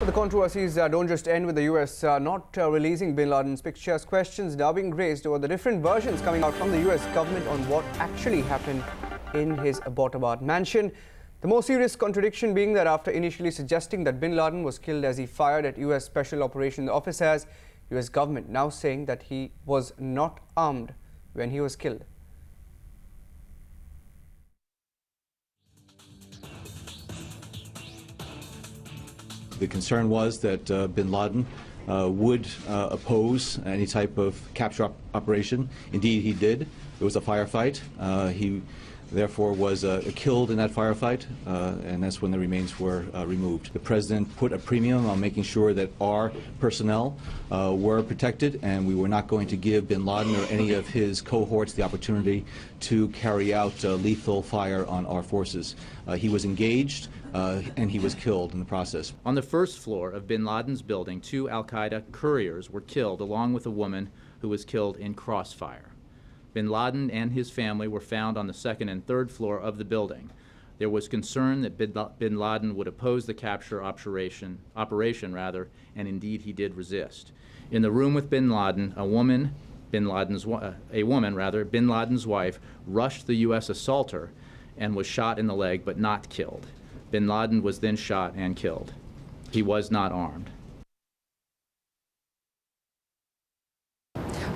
The controversies don't just end with the US not releasing bin Laden's pictures. Questions now being raised over the different versions coming out from the US government on what actually happened in his Abbottabad mansion. The more serious contradiction being that after initially suggesting that bin Laden was killed as he fired at US Special Operations Officers, US government now saying that he was not armed when he was killed. The concern was that bin Laden would oppose any type of capture operation. Indeed, he did. It was a firefight. He therefore was killed in that firefight, and that's when the remains were removed. The president put a premium on making sure that our personnel were protected, and we were not going to give bin Laden or any of his cohorts the opportunity to carry out lethal fire on our forces. He was engaged, and he was killed in the process. On the first floor of bin Laden's building, 2 al-Qaeda couriers were killed, along with a woman who was killed in crossfire. Bin Laden and his family were found on the 2nd and 3rd floor of the building. There was concern that bin Laden would oppose the capture operation, and indeed he did resist. In the room with bin Laden, bin Laden's wife, rushed the U.S. assaulter and was shot in the leg but not killed. Bin Laden was then shot and killed. He was not armed.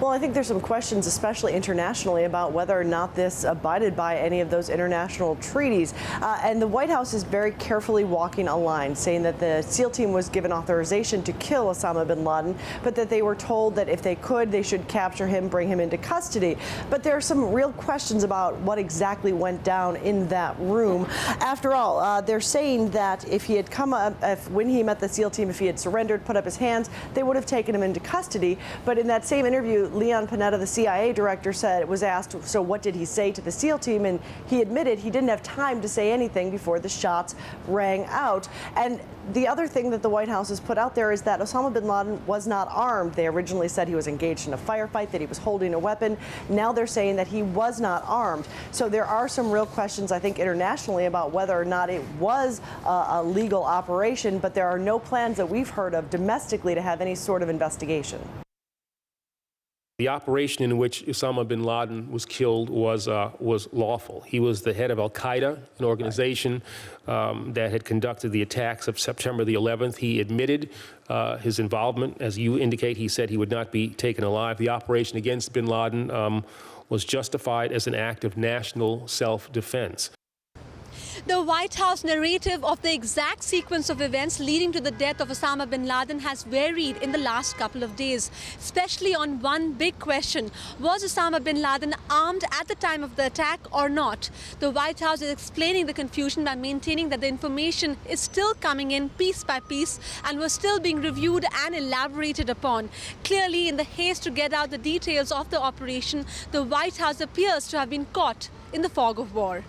Well, I think there's some questions, especially internationally, about whether or not this abided by any of those international treaties. And the White House is very carefully walking a line, saying that the SEAL team was given authorization to kill Osama bin Laden, but that they were told that if they could, they should capture him, bring him into custody. But there are some real questions about what exactly went down in that room. After all, they're saying that if he had come up, when he met the SEAL team, if he had surrendered, put up his hands, they would have taken him into custody. But in that same interview, Leon Panetta, the CIA director, was asked, so what did he say to the SEAL team? And he admitted he didn't have time to say anything before the shots rang out. And the other thing that the White House has put out there is that Osama bin Laden was not armed. They originally said he was engaged in a firefight, that he was holding a weapon. Now they're saying that he was not armed. So there are some real questions, I think, internationally about whether or not it was a legal operation, but there are no plans that we've heard of domestically to have any sort of investigation. The operation in which Osama bin Laden was killed was lawful. He was the head of al-Qaeda, an organization that had conducted the attacks of September the 11th. He admitted his involvement. As you indicate, he said he would not be taken alive. The operation against bin Laden was justified as an act of national self-defense. The White House narrative of the exact sequence of events leading to the death of Osama bin Laden has varied in the last couple of days, especially on one big question: was Osama bin Laden armed at the time of the attack or not? The White House is explaining the confusion by maintaining that the information is still coming in piece by piece and was still being reviewed and elaborated upon. Clearly, in the haste to get out the details of the operation, the White House appears to have been caught in the fog of war.